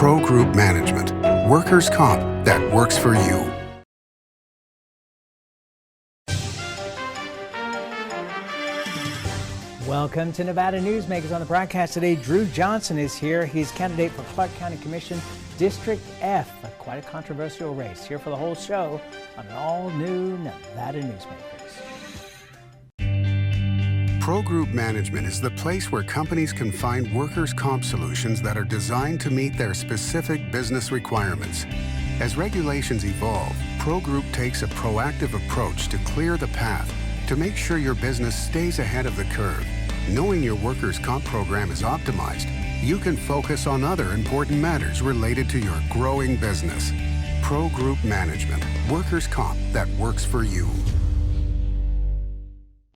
Pro Group Management, workers' comp that works for you. Welcome to Nevada Newsmakers. On the broadcast today, Drew Johnson is here. He's candidate for Clark County Commission District F, quite a controversial race. Here for the whole show on an all-new Nevada Newsmakers. Pro Group Management is the place where companies can find workers' comp solutions that are designed to meet their specific business requirements. As regulations evolve, Pro Group takes a proactive approach to clear the path to make sure your business stays ahead of the curve. Knowing your workers' comp program is optimized, you can focus on other important matters related to your growing business. Pro Group Management, workers' comp that works for you.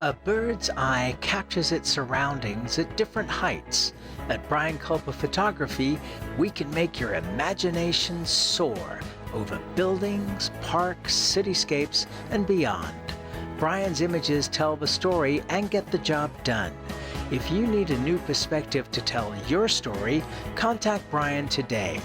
A bird's eye captures its surroundings at different heights. At Brian Culpa Photography, we can make your imagination soar over buildings, parks, cityscapes, and beyond. Brian's images tell the story and get the job done. If you need a new perspective to tell your story, contact Brian today.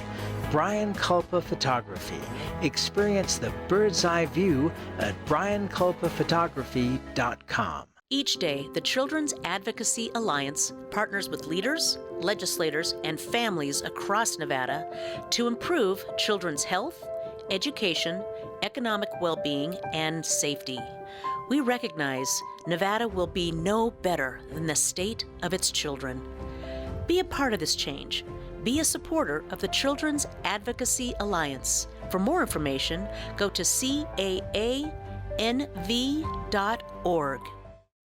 Brian Culpa Photography. Experience the bird's eye view at brianculpaphotography.com. Each day, the Children's Advocacy Alliance partners with leaders, legislators, and families across Nevada to improve children's health, education, economic well-being, and safety. We recognize Nevada will be no better than the state of its children. Be a part of this change. Be a supporter of the Children's Advocacy Alliance. For more information, go to caanv.org.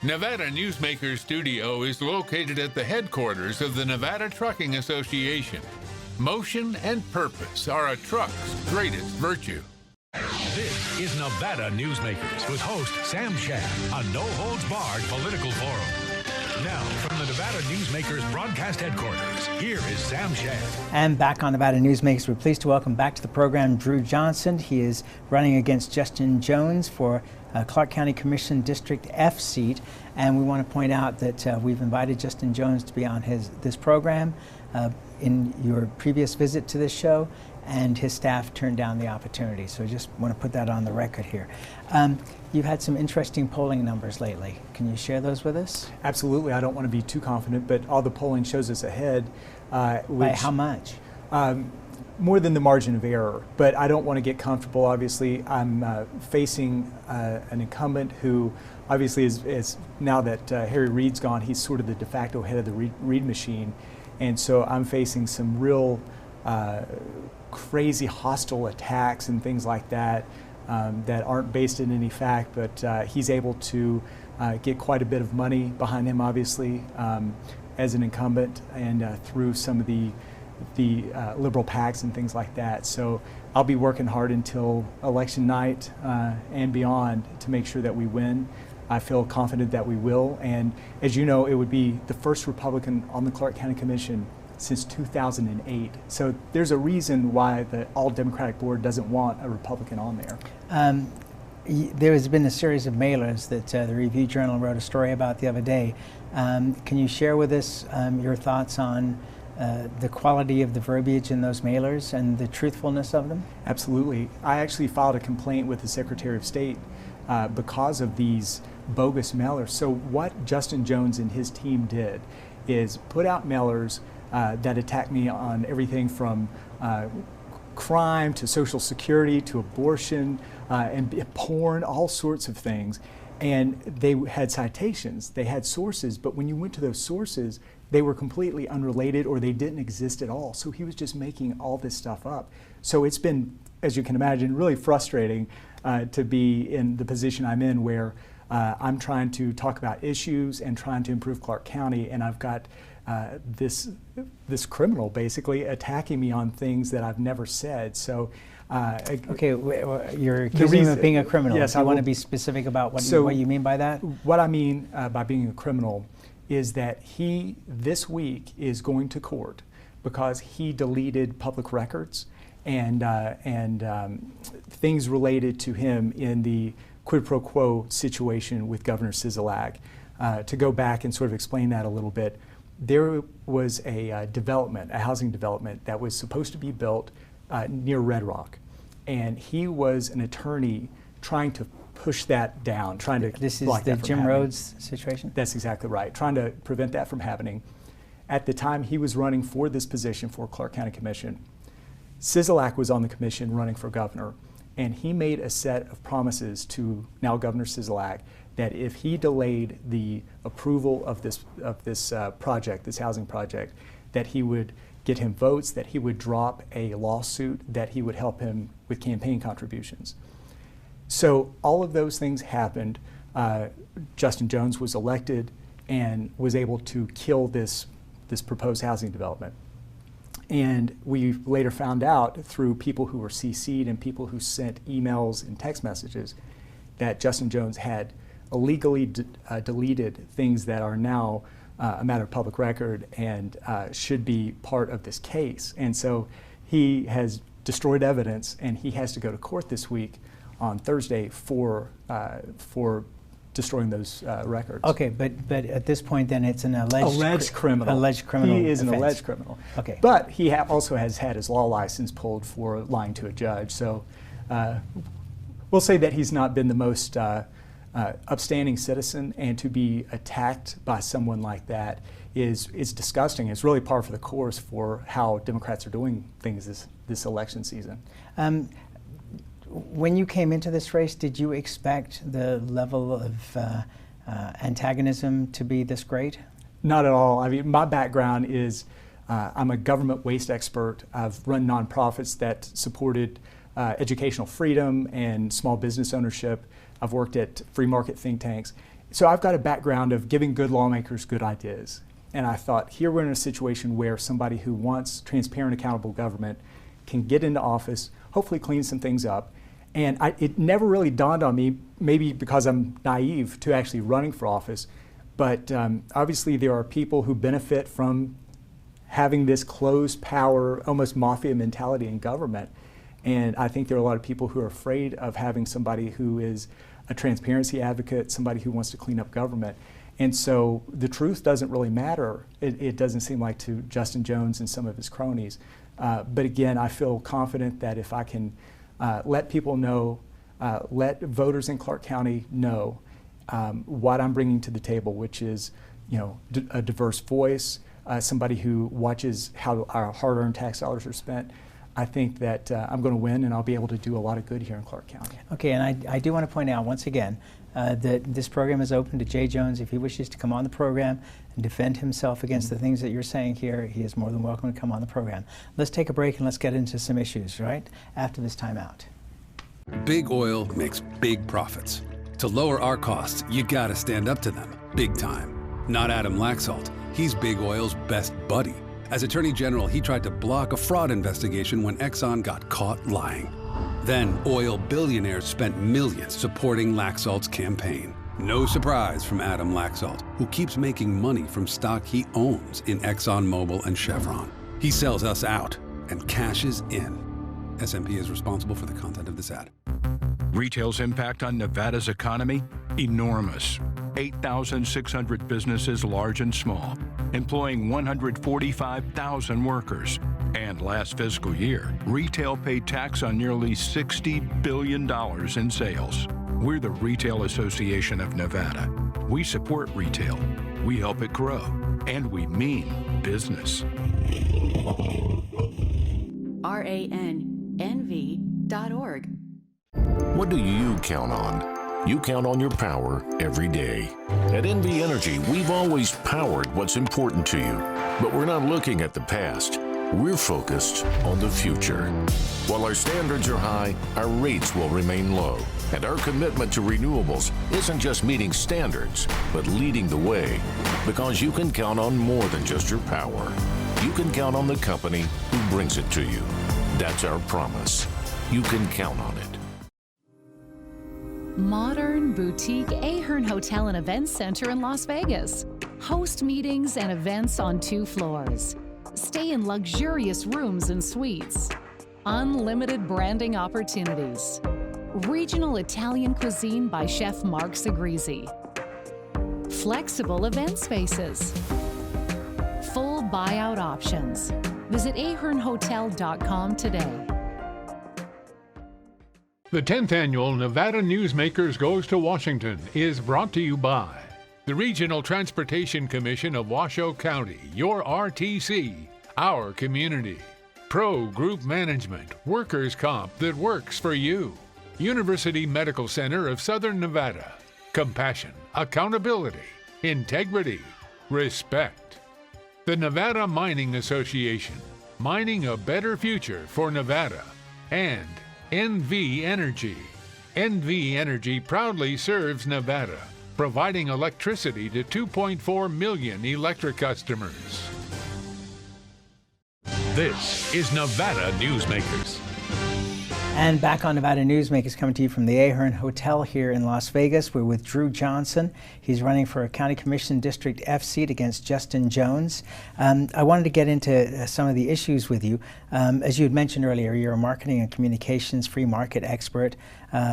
Nevada Newsmakers Studio is located at the headquarters of the Nevada Trucking Association. Motion and purpose are a truck's greatest virtue. This is Nevada Newsmakers with host Sam Shad, a no-holds-barred political forum. Now, from the Nevada Newsmakers broadcast headquarters, here is Sam Shad. And back on Nevada Newsmakers, we're pleased to welcome back to the program Drew Johnson. He is running against Justin Jones for Clark County Commission District F seat. And we want to point out that we've invited Justin Jones to be on this program in your previous visit to this show, and his staff turned down the opportunity. So I just want to put that on the record here. You've had some interesting polling numbers lately. Can you share those with us? Absolutely. I don't want to be too confident, but all the polling shows us ahead. By how much? More than the margin of error, but I don't want to get comfortable. Obviously, I'm facing an incumbent who obviously is now that Harry Reid's gone, he's sort of the de facto head of the Reid machine. And so I'm facing some real crazy hostile attacks and things like that that aren't based in any fact, but he's able to get quite a bit of money behind him, obviously, as an incumbent, and through some of the liberal PACs and things like that. So I'll be working hard until election night and beyond to make sure that we win. I feel confident that we will, and as you know, it would be the first Republican on the Clark County Commission since 2008. So there's a reason why the all-Democratic board doesn't want a Republican on there. There has been a series of mailers that the Review Journal wrote a story about the other day. Can you share with us your thoughts on the quality of the verbiage in those mailers and the truthfulness of them? Absolutely. I actually filed a complaint with the Secretary of State because of these bogus mailers. So what Justin Jones and his team did is put out mailers that attack me on everything from crime to Social Security to abortion and porn, all sorts of things. And they had citations, they had sources, but when you went to those sources, they were completely unrelated or they didn't exist at all. So he was just making all this stuff up. So it's been, as you can imagine, really frustrating to be in the position I'm in, where I'm trying to talk about issues and trying to improve Clark County, and I've got this criminal basically attacking me on things that I've never said. So okay, you're accusing him of being a criminal. Yes, I want to be specific about what you mean by that. What I mean by being a criminal is that he this week is going to court because he deleted public records and things related to him in the quid pro quo situation with Governor Sisolak. To go back and sort of explain that a little bit, there was a development, a housing development that was supposed to be built near Red Rock. And he was an attorney trying to push that down, trying to This is block the that from Jim happening. Rhodes situation? That's exactly right, trying to prevent that from happening. At the time he was running for this position for Clark County Commission, Sisolak was on the commission running for governor, and he made a set of promises to now Governor Sisolak that if he delayed the approval of this project, this housing project, that he would get him votes, that he would drop a lawsuit, that he would help him with campaign contributions. So all of those things happened. Justin Jones was elected and was able to kill this proposed housing development. And we later found out through people who were CC'd and people who sent emails and text messages that Justin Jones had illegally deleted things that are now a matter of public record and should be part of this case. And so he has destroyed evidence, and he has to go to court this week on Thursday for destroying those records. Okay, but at this point, then it's an alleged criminal. Alleged criminal. He is an offense. alleged criminal. Okay. But he also has had his law license pulled for lying to a judge. So we'll say that he's not been the most upstanding citizen, and to be attacked by someone like that is disgusting. It's really par for the course for how Democrats are doing things this election season. When you came into this race, did you expect the level of antagonism to be this great? Not at all. I mean, my background is I'm a government waste expert. I've run nonprofits that supported educational freedom and small business ownership. I've worked at free market think tanks. So I've got a background of giving good lawmakers good ideas. And I thought, here we're in a situation where somebody who wants transparent, accountable government can get into office, hopefully clean some things up. And it never really dawned on me, maybe because I'm naive to actually running for office, but obviously there are people who benefit from having this closed power, almost mafia mentality in government. And I think there are a lot of people who are afraid of having somebody who is a transparency advocate, somebody who wants to clean up government. And so the truth doesn't really matter, it doesn't seem like, to Justin Jones and some of his cronies. But again, I feel confident that if I can let people know, let voters in Clark County know what I'm bringing to the table, which is, a diverse voice, somebody who watches how our hard-earned tax dollars are spent. I think that I'm going to win, and I'll be able to do a lot of good here in Clark County. Okay, and I do want to point out once again that this program is open to Jay Jones. If he wishes to come on the program and defend himself against the things that you're saying here, he is more than welcome to come on the program. Let's take a break and let's get into some issues, right, after this timeout. Big oil makes big profits. To lower our costs, you gotta stand up to them, big time. Not Adam Laxalt. He's Big Oil's best buddy. As Attorney General, he tried to block a fraud investigation when Exxon got caught lying. Then, oil billionaires spent millions supporting Laxalt's campaign. No surprise from Adam Laxalt, who keeps making money from stock he owns in ExxonMobil and Chevron. He sells us out and cashes in. SMP is responsible for the content of this ad. Retail's impact on Nevada's economy? Enormous. 8,600 businesses, large and small, employing 145,000 workers. And last fiscal year, retail paid tax on nearly $60 billion in sales. We're the Retail Association of Nevada. We support retail, we help it grow, and we mean business. RANNV.org. What do you count on? You count on your power every day. At NV Energy, we've always powered what's important to you, but we're not looking at the past. We're focused on the future. While our standards are high, our rates will remain low. And our commitment to renewables isn't just meeting standards, but leading the way. Because you can count on more than just your power. You can count on the company who brings it to you. That's our promise. You can count on it. Modern boutique Ahern Hotel and Events Center in Las Vegas. Host meetings and events on 2 floors. Stay in luxurious rooms and suites. Unlimited branding opportunities. Regional Italian cuisine by Chef Mark Segrisi. Flexible event spaces. full buyout options. Visit ahernhotel.com today. The 10th annual Nevada Newsmakers Goes to Washington is brought to you by the Regional Transportation Commission of Washoe County, your RTC, our community. Pro Group Management, workers' comp that works for you. University Medical Center of Southern Nevada. Compassion, accountability, integrity, respect. The Nevada Mining Association, mining a better future for Nevada. And NV Energy. NV Energy proudly serves Nevada, providing electricity to 2.4 million electric customers. This is Nevada Newsmakers. And back on Nevada Newsmakers, coming to you from the Ahern Hotel here in Las Vegas. We're with Drew Johnson. He's running for a County Commission District F seat against Justin Jones. I wanted to get into some of the issues with you. As you had mentioned earlier, you're a marketing and communications free market expert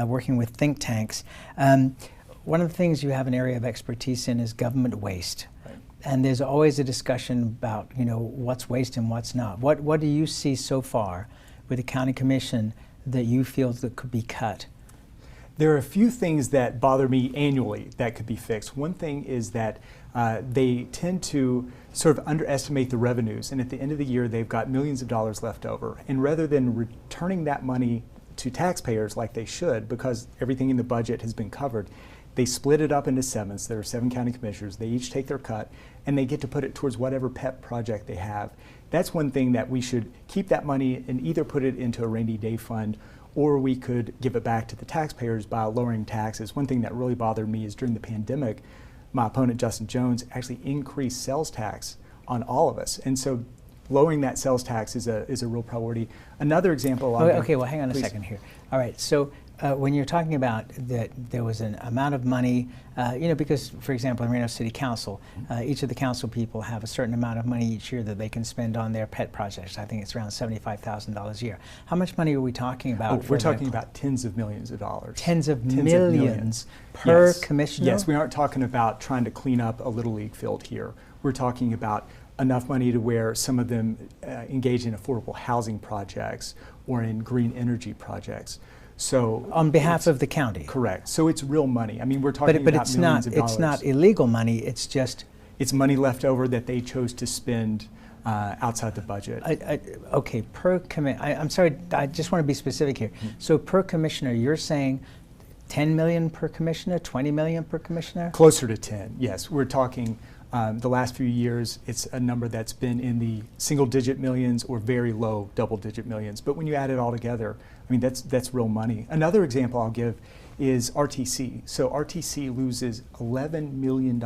working with think tanks. One of the things you have an area of expertise in is government waste. Right. And there's always a discussion about, what's waste and what's not. What do you see so far with the County Commission that you feel that could be cut? There are a few things that bother me annually that could be fixed. One thing is that they tend to sort of underestimate the revenues, and at the end of the year they've got millions of dollars left over. And rather than returning that money to taxpayers like they should, because everything in the budget has been covered, they split it up into sevenths. There are 7 county commissioners. They each take their cut, and they get to put it towards whatever pet project they have. That's one thing that we should keep that money and either put it into a rainy day fund, or we could give it back to the taxpayers by lowering taxes. One thing that really bothered me is during the pandemic, my opponent Justin Jones actually increased sales tax on all of us. And so lowering that sales tax is a real priority. Another example. Okay, well, hang on a second here. All right, so when you're talking about that there was an amount of money, because, for example, in Reno City Council, each of the council people have a certain amount of money each year that they can spend on their pet projects. I think it's around $75,000 a year. How much money are we talking about? We're talking about tens of millions of dollars. Tens of millions per yes. commissioner? Yes, we aren't talking about trying to clean up a Little League field here. We're talking about enough money to where some of them engage in affordable housing projects or in green energy projects. So on behalf of the county? Correct. So it's real money. I mean, we're talking about millions of dollars. It's not illegal money, it's just... It's money left over that they chose to spend outside the budget. Okay, I'm sorry, I just want to be specific here. Mm-hmm. So per commissioner, you're saying 10 million per commissioner, 20 million per commissioner? Closer to 10, yes. We're talking the last few years, it's a number that's been in the single-digit millions or very low double-digit millions. But when you add it all together, I mean, that's real money. Another example I'll give is RTC. So RTC loses $11 million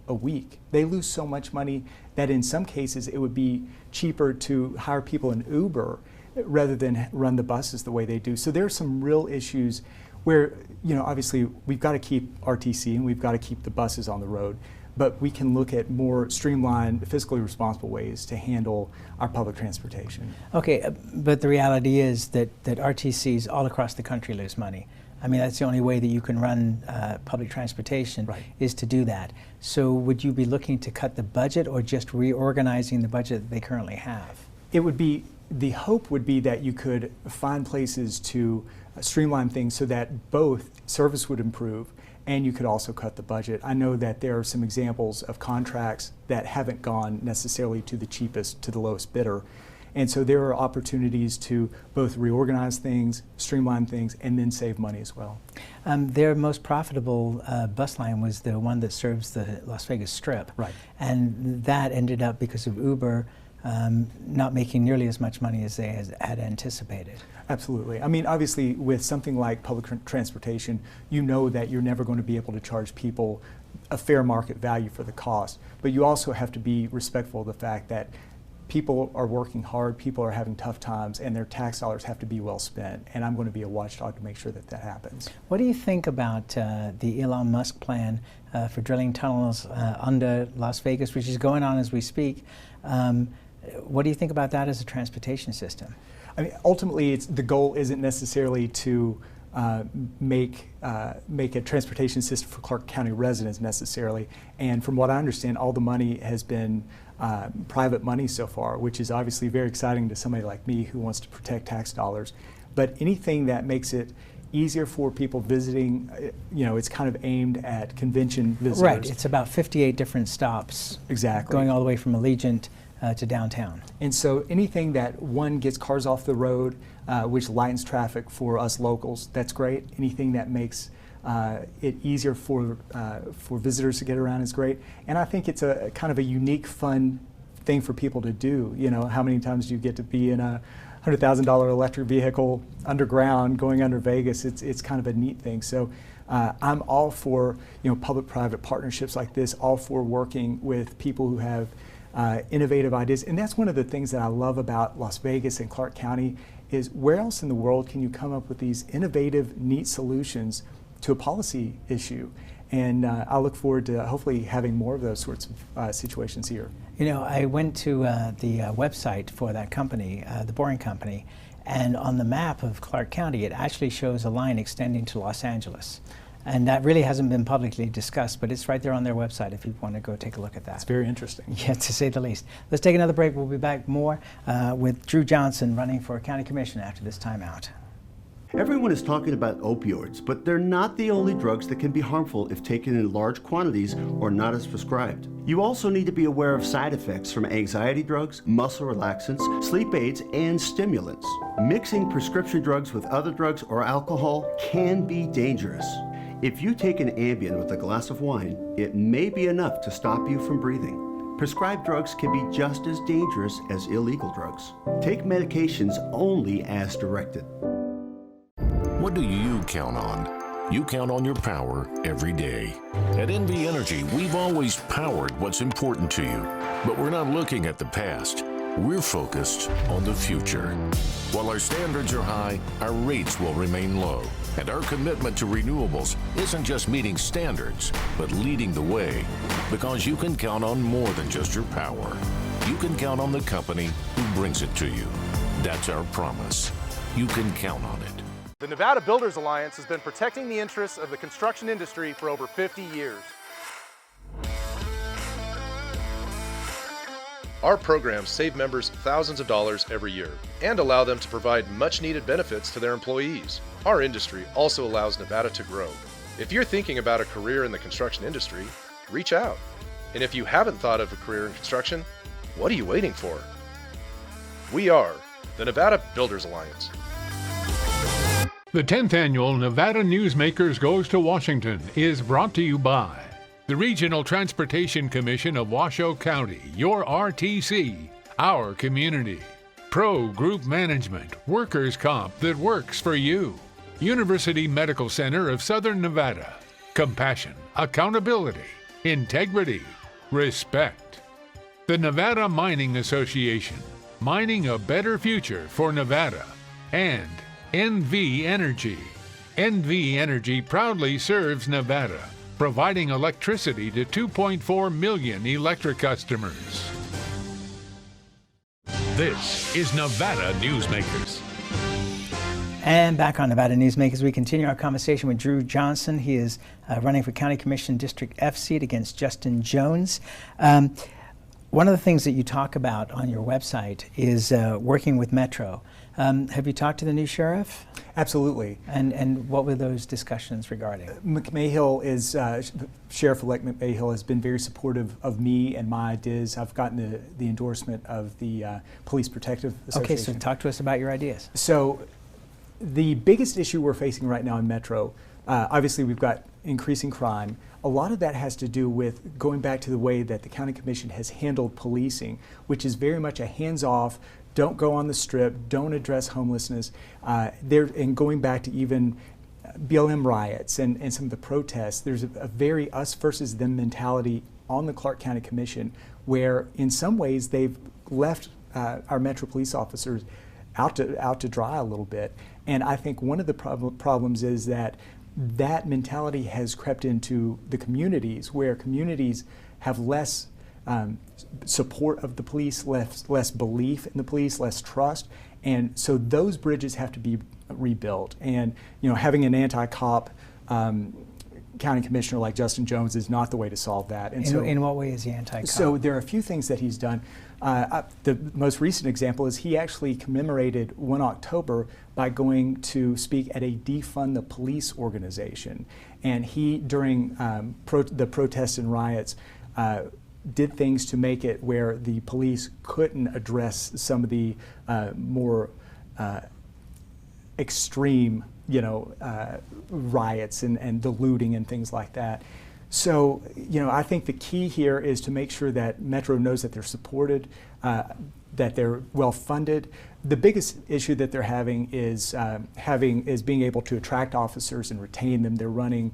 a week. They lose so much money that in some cases it would be cheaper to hire people in Uber rather than run the buses the way they do. So there are some real issues where, obviously we've got to keep RTC and we've got to keep the buses on the road, but we can look at more streamlined, fiscally responsible ways to handle our public transportation. Okay, but the reality is that RTCs all across the country lose money. I mean, that's the only way that you can run public transportation, right, is to do that. So would you be looking to cut the budget or just reorganizing the budget that they currently have? It would be, the hope would be that you could find places to streamline things so that both service would improve and you could also cut the budget. I know that there are some examples of contracts that haven't gone necessarily to the cheapest, to the lowest bidder. And so there are opportunities to both reorganize things, streamline things, and then save money as well. Their most profitable bus line was the one that serves the Las Vegas Strip. Right. And that ended up, because of Uber, not making nearly as much money as they had anticipated. Absolutely. I mean, obviously, with something like public transportation, you know that you're never going to be able to charge people a fair market value for the cost. But you also have to be respectful of the fact that people are working hard, people are having tough times, and their tax dollars have to be well spent. And I'm going to be a watchdog to make sure that that happens. What do you think about the Elon Musk plan for drilling tunnels under Las Vegas, which is going on as we speak? What do you think about that as a transportation system? I mean, ultimately, the goal isn't necessarily to make a transportation system for Clark County residents necessarily. And from what I understand, all the money has been private money so far, which is obviously very exciting to somebody like me who wants to protect tax dollars. But anything that makes it easier for people visiting, it's kind of aimed at convention visitors. Right, it's about 58 different stops. Exactly. Going all the way from Allegiant to downtown. And so anything that, one, gets cars off the road, which lightens traffic for us locals, that's great. Anything that makes it easier for visitors to get around is great. And I think it's a kind of a unique, fun thing for people to do. How many times do you get to be in a $100,000 electric vehicle underground going under Vegas? It's kind of a neat thing. So I'm all for public-private partnerships like this, all for working with people who have innovative ideas. And that's one of the things that I love about Las Vegas and Clark County is where else in the world can you come up with these innovative, neat solutions to a policy issue? And I look forward to hopefully having more of those sorts of situations here. I went to the website for that company, the Boring Company, and on the map of Clark County, it actually shows a line extending to Los Angeles. And that really hasn't been publicly discussed, but it's right there on their website if you want to go take a look at that. It's very interesting. Yeah, to say the least. Let's take another break. We'll be back more with Drew Johnson running for County Commission after this timeout. Everyone is talking about opioids, but they're not the only drugs that can be harmful if taken in large quantities or not as prescribed. You also need to be aware of side effects from anxiety drugs, muscle relaxants, sleep aids, and stimulants. Mixing prescription drugs with other drugs or alcohol can be dangerous. If you take an Ambien with a glass of wine, it may be enough to stop you from breathing. Prescribed drugs can be just as dangerous as illegal drugs. Take medications only as directed. What do you count on? You count on your power every day. At NV Energy, we've always powered what's important to you, but we're not looking at the past. We're focused on the future. While our standards are high, our rates will remain low. And our commitment to renewables isn't just meeting standards, but leading the way. Because you can count on more than just your power. You can count on the company who brings it to you. That's our promise. You can count on it. The Nevada Builders Alliance has been protecting the interests of the construction industry for over 50 years. Our programs save members thousands of dollars every year and allow them to provide much-needed benefits to their employees. Our industry also allows Nevada to grow. If you're thinking about a career in the construction industry, reach out. And if you haven't thought of a career in construction, what are you waiting for? We are the Nevada Builders Alliance. The 10th annual Nevada Newsmakers Goes to Washington is brought to you by the Regional Transportation Commission of Washoe County, your RTC, our community. Pro Group Management, workers' comp that works for you. University Medical Center of Southern Nevada. Compassion, accountability, integrity, respect. The Nevada Mining Association, mining a better future for Nevada. And NV Energy. NV Energy proudly serves Nevada, providing electricity to 2.4 million electric customers. This is Nevada Newsmakers. And back on Nevada Newsmakers, we continue our conversation with Drew Johnson. He is running for County Commission District F seat against Justin Jones. One of the things that you talk about on your website is working with Metro. Have you talked to the new sheriff? Absolutely. And what were those discussions regarding? McMahill is, Sheriff-elect McMahill has been very supportive of me and my ideas. I've gotten the endorsement of the Police Protective Association. Okay, so talk to us about your ideas. So the biggest issue we're facing right now in Metro, obviously we've got increasing crime. A lot of that has to do with going back to the way that the County Commission has handled policing, which is very much a hands-off, don't go on the strip, don't address homelessness, and going back to even BLM riots and some of the protests. There's a very us versus them mentality on the Clark County Commission where in some ways they've left our Metro police officers out to dry a little bit. And I think one of the problems is that mentality has crept into the communities where communities have less support of the police, less belief in the police, less trust, and so those bridges have to be rebuilt. And having an anti-cop county commissioner like Justin Jones is not the way to solve that. And in what way is he anti-cop? So there are a few things that he's done. The most recent example is he actually commemorated 1 October by going to speak at a Defund the Police organization. And he, during the protests and riots, did things to make it where the police couldn't address some of the more extreme, riots and the looting and things like that. So, I think the key here is to make sure that Metro knows that they're supported, that they're well funded. The biggest issue that they're having is being able to attract officers and retain them. They're running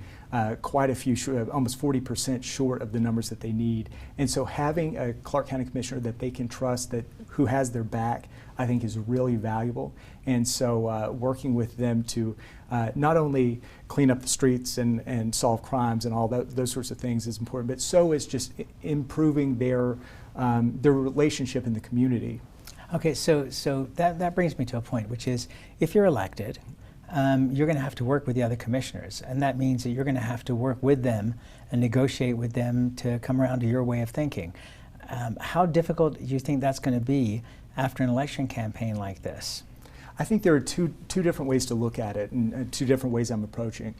quite a few, almost 40% short of the numbers that they need. And so having a Clark County Commissioner that they can trust, who has their back, I think is really valuable. And so working with them to not only clean up the streets and solve crimes and all those sorts of things is important, but so is just improving their relationship in the community. Okay, so that brings me to a point, which is if you're elected, you're going to have to work with the other commissioners, and that means that you're going to have to work with them and negotiate with them to come around to your way of thinking. How difficult do you think that's going to be after an election campaign like this? I think there are two different ways to look at it, and two different ways I'm approaching.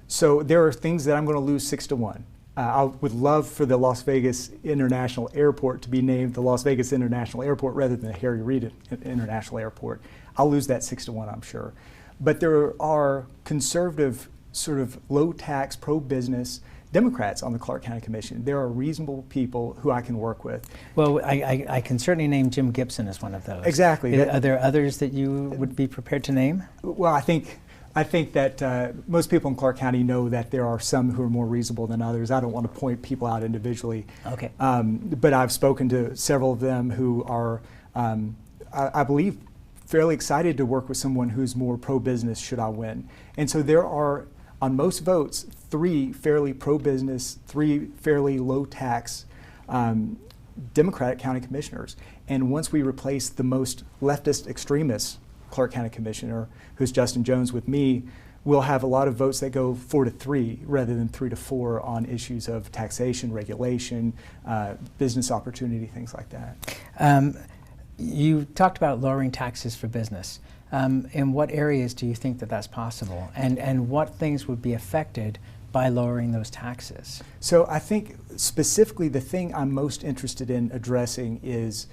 So there are things that I'm going to lose 6-1. I would love for the Las Vegas International Airport to be named the Las Vegas International Airport rather than the Harry Reid International Airport. I'll lose that 6-1, I'm sure. But there are conservative, sort of low-tax, pro-business Democrats on the Clark County Commission. There are reasonable people who I can work with. Well, I can certainly name Jim Gibson as one of those. Exactly. Are there others that you would be prepared to name? Well, I think that most people in Clark County know that there are some who are more reasonable than others. I don't want to point people out individually. Okay. But I've spoken to several of them who are, I believe, fairly excited to work with someone who's more pro-business should I win. And so there are, on most votes, 3 fairly pro-business, 3 fairly low-tax Democratic county commissioners. And once we replace the most leftist extremist Clark County Commissioner, who's Justin Jones, with me, we'll have a lot of votes that go 4-3 rather than 3-4 on issues of taxation, regulation, business opportunity, things like that. You talked about lowering taxes for business. In what areas do you think that that's possible? And what things would be affected by lowering those taxes? So I think specifically the thing I'm most interested in addressing is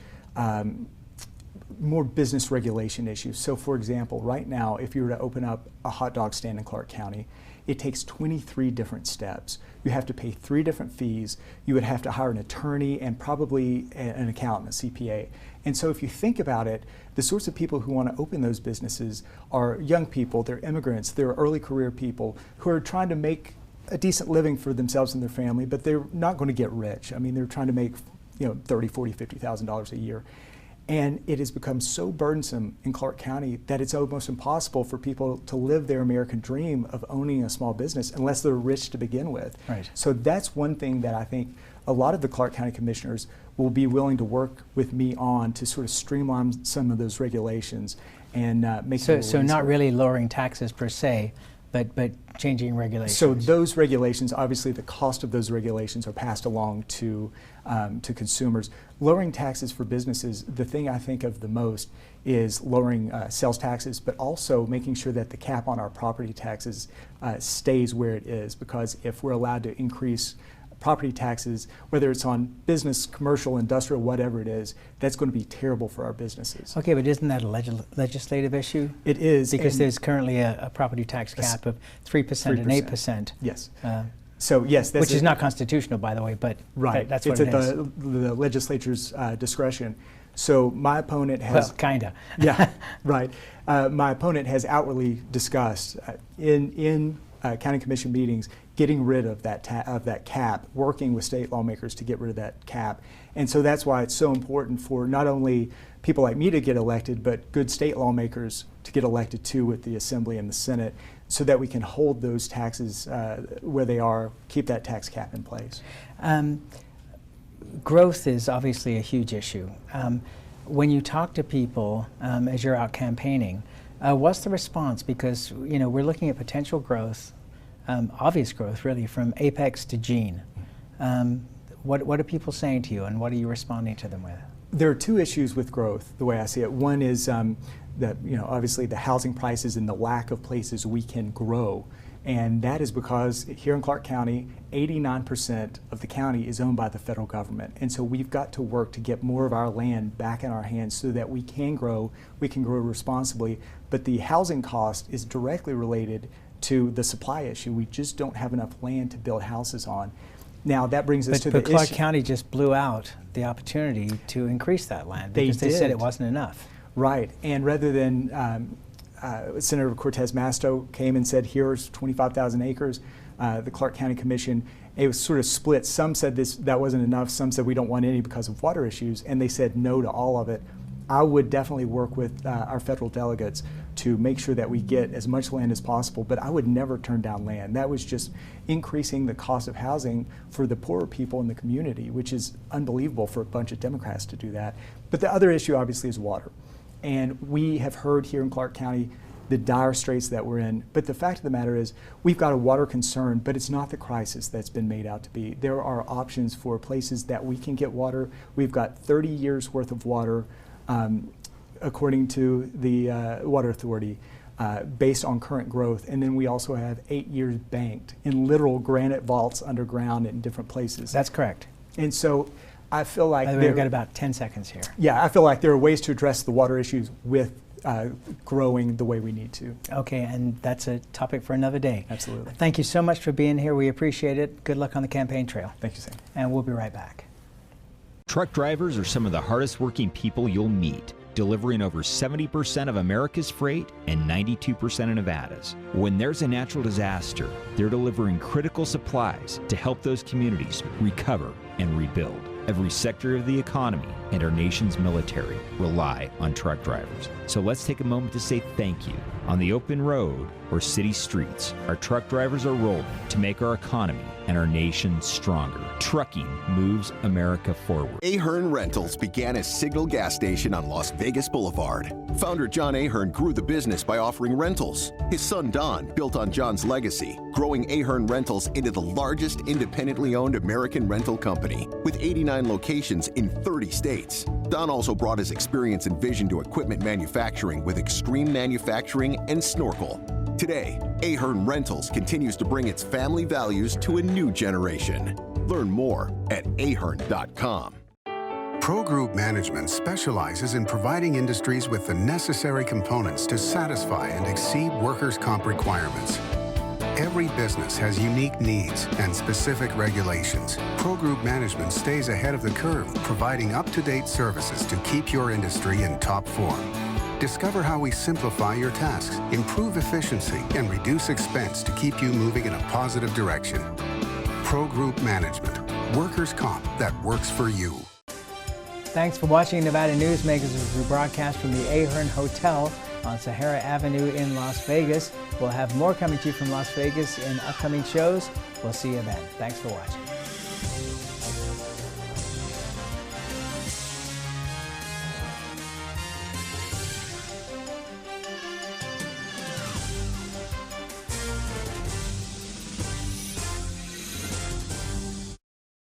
more business regulation issues. So for example, right now, if you were to open up a hot dog stand in Clark County, it takes 23 different steps. You have to pay 3 different fees. You would have to hire an attorney and probably an accountant, a CPA. And so if you think about it, the sorts of people who want to open those businesses are young people, they're immigrants, they're early career people who are trying to make a decent living for themselves and their family, but they're not going to get rich. I mean, they're trying to make $30,000, $40,000, $50,000 a year. And it has become so burdensome in Clark County that it's almost impossible for people to live their American dream of owning a small business unless they're rich to begin with. Right. So that's one thing that I think a lot of the Clark County commissioners will be willing to work with me on to sort of streamline some of those regulations and make it so not really lowering taxes per se, but changing regulations. So those regulations, obviously the cost of those regulations are passed along to consumers. Lowering taxes for businesses, the thing I think of the most is lowering sales taxes, but also making sure that the cap on our property taxes stays where it is, because if we're allowed to increase property taxes, whether it's on business, commercial, industrial, whatever it is, that's going to be terrible for our businesses. Okay, but isn't that a legislative issue? It is. Because there's currently a property tax cap of 3% and 8%. Yes. So yes, which is not constitutional, by the way, but right. That's it's what it is. It's at the legislature's discretion. So my opponent has... Well, kinda. Yeah, right. My opponent has outwardly discussed in county commission meetings getting rid of that cap, working with state lawmakers to get rid of that cap. And so that's why it's so important for not only people like me to get elected, but good state lawmakers to get elected too with the Assembly and the Senate, so that we can hold those taxes where they are, keep that tax cap in place. Growth is obviously a huge issue. When you talk to people as you're out campaigning, what's the response? Because we're looking at potential growth obvious growth, really, from Apex to Gene. What are people saying to you, and what are you responding to them with? There are two issues with growth, the way I see it. One is that, obviously the housing prices and the lack of places we can grow. And that is because here in Clark County, 89% of the county is owned by the federal government. And so we've got to work to get more of our land back in our hands so that we can grow responsibly. But the housing cost is directly related to the supply issue. We just don't have enough land to build houses on. Now that brings us to the issue. But Clark County just blew out the opportunity to increase that land because they said it wasn't enough. Right, and rather than Senator Cortez Masto came and said, here's 25,000 acres, the Clark County Commission, it was sort of split. Some said that wasn't enough, some said we don't want any because of water issues, and they said no to all of it. I would definitely work with our federal delegates to make sure that we get as much land as possible, but I would never turn down land. That was just increasing the cost of housing for the poorer people in the community, which is unbelievable for a bunch of Democrats to do that. But the other issue obviously is water. And we have heard here in Clark County the dire straits that we're in. But the fact of the matter is we've got a water concern, but it's not the crisis that's been made out to be. There are options for places that we can get water. We've got 30 years worth of water, according to the Water Authority, based on current growth. And then we also have 8 years banked in literal granite vaults underground in different places. That's correct. And so I feel like we've got about 10 seconds here. Yeah, I feel like there are ways to address the water issues with growing the way we need to. Okay, and that's a topic for another day. Absolutely. Thank you so much for being here. We appreciate it. Good luck on the campaign trail. Thank you, Sam. And we'll be right back. Truck drivers are some of the hardest working people you'll meet, delivering over 70% of America's freight and 92% of Nevada's. When there's a natural disaster, they're delivering critical supplies to help those communities recover and rebuild. Every sector of the economy and our nation's military rely on truck drivers. So let's take a moment to say thank you. On the open road or city streets, our truck drivers are rolling to make our economy and our nation stronger. Trucking moves America forward. Ahern Rentals began as Signal Gas Station on Las Vegas Boulevard. Founder John Ahern grew the business by offering rentals. His son Don built on John's legacy, growing Ahern Rentals into the largest independently owned American rental company with 89 locations in 30 states. Don also brought his experience and vision to equipment manufacturing with Extreme Manufacturing and Snorkel. Today, Ahern Rentals continues to bring its family values to a new generation. Learn more at ahern.com. Pro Group Management specializes in providing industries with the necessary components to satisfy and exceed workers' comp requirements. Every business has unique needs and specific regulations. Pro Group Management stays ahead of the curve, providing up-to-date services to keep your industry in top form. Discover how we simplify your tasks, improve efficiency, and reduce expense to keep you moving in a positive direction. Pro Group Management, workers' comp that works for you. Thanks for watching Nevada Newsmakers as we broadcast from the Ahern Hotel on Sahara Avenue in Las Vegas. We'll have more coming to you from Las Vegas in upcoming shows. We'll see you then. Thanks for watching.